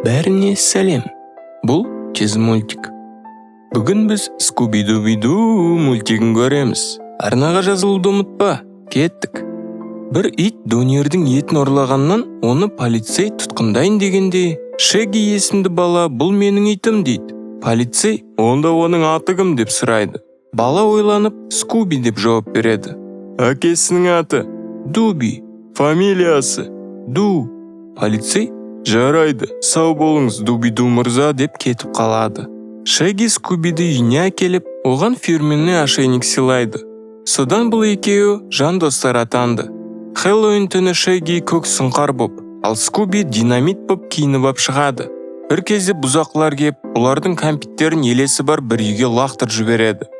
Бәріне сәлем. Бұл тез мультик. Бүгін біз Скуби-Ду мультигін көреміз. Арнаға жазылуды ұмытпа. Кеттік. Бір ит донердің етін ұрлағаннан оны полицей тұтқындайын дегенде, Шеги есімді бала бұл менің итім дейді. Полицей онда оның аты кім деп сұрайды. Бала ойланып Скуби деп жауап береді. Әкесінің аты Дуби, фамилиясы Ду. Полицей жарайды, сау болыңыз Дуби-Ду мырза деп кетіп қалады. Шеги Скубиді үйіне әкеліп, оған фирменный ошейник сыйлайды. Содан бұл екеуі жан достар атанды. Хэллоуин түні Шеги көк сұңқар боп, ал Скуби динамит боп киініп ап шығады. Бір кезде бұзақлар кеп, бұлардың кәмпиттерін елесі бар бір үйге лақтырып жібереді.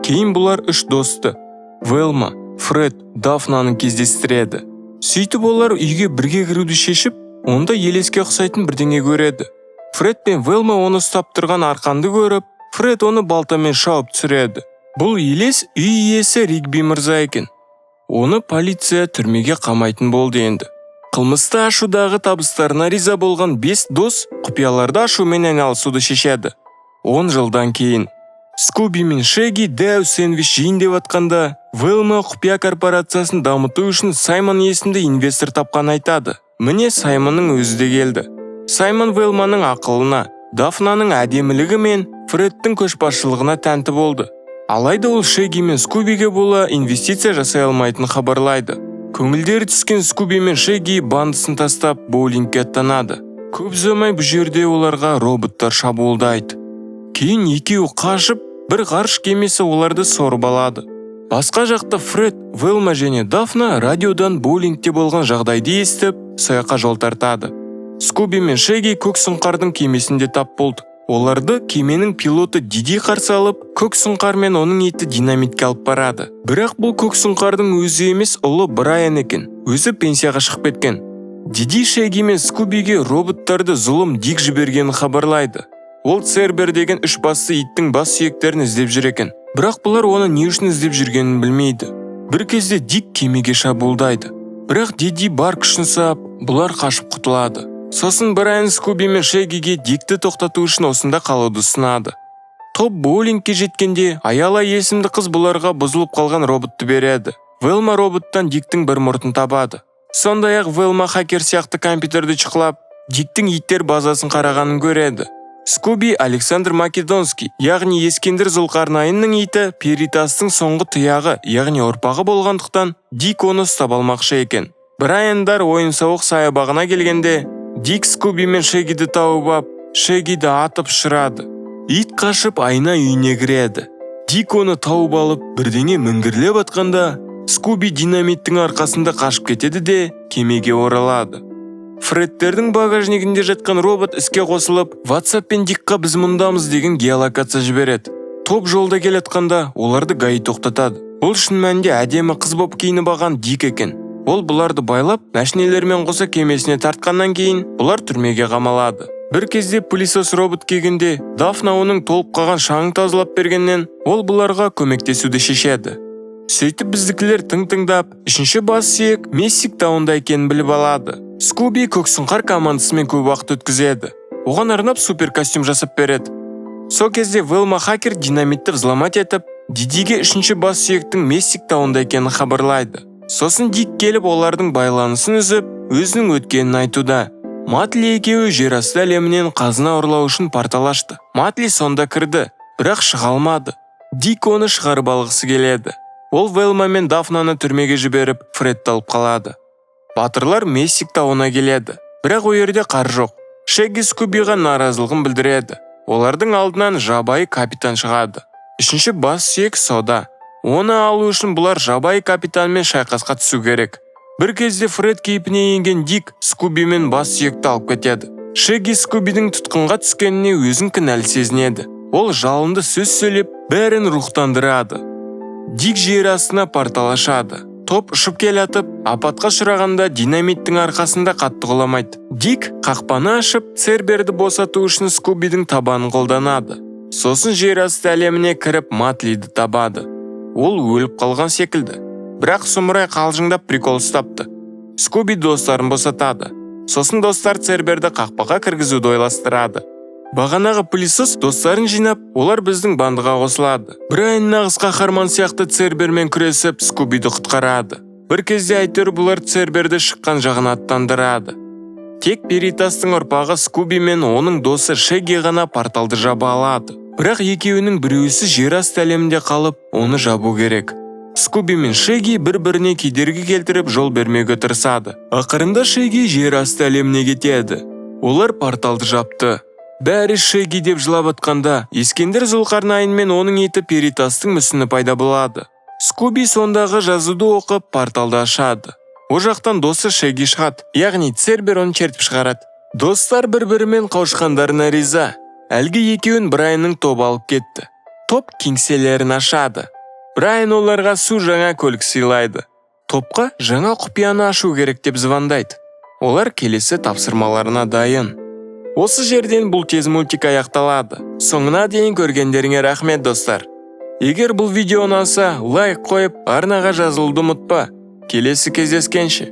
Кейін бұлар үш досты, Велма, Фред, Дафнаны кездестіреді. Сөйтіп олар үйге бірге кіруді шешіп, онда елеске ұқсайтын бірдеңе көреді. Фред пен Велма оны ұстап тұрған арқанды көріп, Фред оны балтамен шауып түсіреді. Бұл елес үй иесі Ригби мырза екен. Оны полиция түрмеге қамайтын болды енді. Қылмысты ашудағы табыстарына риза болған 5 дос құпияларды ашумен айналысуды шешеді. 10 жылдан кейін Скуби мен Шеги дәу сэндвич жейін деп атқанда, Велма құпия корпорациясын дамыту үшін Саймон есімді инвестор тапқан айтады. Міне Саймонның өзі де келді. Саймон Велманың ақылына, Дафнаның әдемілігі мен Фредтің көшбасшылығына тәнті болды. Алайда ол Шеги мен Скубиге бола инвестиция жасай алмайтын хабарлайды. Көңілдері түскен Скуби мен Шеги бандысын тастап боулингке аттанады. Көп ұзамай бұл жерде оларға роботтар шабуылдайды. Кейін екеуі қашып, бір ғарыш кемесі оларды сорып алады. Басқа жақта Фред, Велма және Дафна радиодан боулингте болған жағдайды естіп, сояққа жол тартады. Скуби мен Шеги көк сұңқардың кемесінде тап болды. Оларды кеменің пилоты Диди қарсы алып, көк сұңқар мен оның еті динамитке алып барады. Бірақ бұл көк сұңқардың өзі емес, ұлы Брайан екен. Өзі пенсияға шығып кеткен. Диди Шеги мен Скубиге роботтарды зұлым Дик жібергенін хабарлайды. Ол Цербер деген үш басты иттің бас сүйектерін іздеп жүр екен. Бірақ бұлар оны не үшін іздеп жүргенін білмейді. Бір кезде Дик кемеге шабуылдайды. Бірақ Диди бар күшін салып, бұлар қашып құтылады. Сосын Брайан Скуби мен Шегиге Дикті тоқтату үшін осында қалуды ұсынады. Топ боулингке жеткенде Аяла есімді қыз бұларға бұзылып қалған роботты береді. Велма роботтан Диктің бір мұртын табады. Сондай-ақ Велма хакер сияқты компьютерді шұқылап, Диктің иттер базасын қарағанын көреді. Скуби Александр Македонский, яғни Ескендір Зұлқарнайынның иті Перитастың соңғы тұяғы, яғни ұрпағы болғандықтан, Дик оны ұстап алмақшы екен. Брайандар ойын-сауық саябағына келгенде, Дик Скуби мен Шегиді тауып ап, Шегиді атып шырады. Ит қашып айна үйіне кіреді. Дик оны тауып алып, бірдеңе мінгірлеп атқанда, Скуби динамиттің арқасында қашып кетеді де кемеге оралады. Фредтердің багажнигінде жатқан робот іске қосылып, WhatsApp пен Дикқа біз мұндамыз деген геолокация жібереді. Топ жолда келатқанда оларды ГАИ тоқтатады. Ол шын мәнінде әдемі қыз боп киініп алған Дик екен. Ол бұларды байлап, мәшинелермен қоса кемесіне тартқаннан кейін, бұлар түрмеге қамалады. Бір кезде пылесос робот келгенде, Дафна оның толып қалған шаңын тазалап бергеннен, ол бұларға көмектесуді шешеді. Сөйтіп біздікілер тыңдап, үшінші бас сүйек Мессик тауында екенін біліп алады. Скуби көк сұңқар командасымен көп уақыт өткізеді. Оған арнап супер костюм жасап береді. Сол кезде Велма хакер динамитті взламать етіп, Дидиге үшінші бас сүйектің Мессик тауында екенін хабарлайды. Сосын Дик келіп олардың байланысын үзіп, өзінің өткенін айтуда. Матли екеуі жерасты әлемінен қазына ұрлау үшін портал ашты. Матли сонда кірді, бірақ шыға алмады. Дик оны шығарып алғысы келеді. Ол Велма мен Дафнаны түрмеге жіберіп, Фредті алып қалады. Батырлар Мессик тауына келеді, бірақ ол жерде қар жоқ. Шеги Скубиға наразылығын білдіреді. Олардың алдынан жабайы капитан шығады. Үшінші бас сүйек Сода. Оны алу үшін бұлар жабайы капитанмен шайқасқа түсу керек. Бір кезде Фред кейпіне енген Дик Скуби мен бас сүйекті алып кетеді. Шеги Скубидің тұтқынға түскеніне өзін кінәлі сезінеді. Ол жалынды сөз сөйлеп, бәрін рухтандырады. Дик жер астына портал ашады. Топ ұшып келатып, апатқа ұшырағанда динамиттің арқасында қатты құламайды. Дик қақпаны ашып, Церберді босату үшін Скубидің табанын қолданады. Сосын жер асты әлеміне кіріп Матлиді табады. Ол өліп қалған секілді. Бірақ сұмырай қалжыңдап прикол ұстапты. Скуби достарын босатады. Сосын достар Церберді қақпаға кіргізуді ойластырады. Бағанағы пылесос достарын жинап, олар біздің бандыға қосылады. Брайан нағыз қаһарман сияқты Цербермен күресіп, Скубиді құтқарады. Бір кезде әйтеуір бұлар Церберді шыққан жағына аттандырады. Тек Перитастың ұрпағы Скуби мен оның досы Шегги ғана порталды жаба алады. Бірақ екеуінің біреуісі жер асты әлемінде қалып, оны жабу керек. Скуби мен Шегги бір-біріне кедергі келтіріп жол бермеуге тырысады. Ақырында Шегги жер асты әлеміне кетеді. Олар порталды жапты. Бәрі Шегги деп жылап атқанда, Ескендір Зұлқарнайын мен оның еті Перитастың мүсіні пайда болады. Скуби сондағы жазуды оқып порталды ашады. О жақтан досы Шегги шығады, яғни Цербер оны чертіп шығарады. Достар бір-бірімен қауышқандарына риза. Әлгі екеуін Брайанның тобы алып кетті. Топ кеңселерін ашады. Брайан оларға су жаңа көлік сыйлайды. Топқа жаңа құпияны ашу керек деп звондайды. Олар келесі тапсырмаларына дайын. Осы жерден бұл тез мультик аяқталады. Соңына дейін көргендеріңе рахмет достар. Егер бұл видео ұнаса, лайк қойып, арнаға жазылуды ұмытпа. Келесі кездескенше.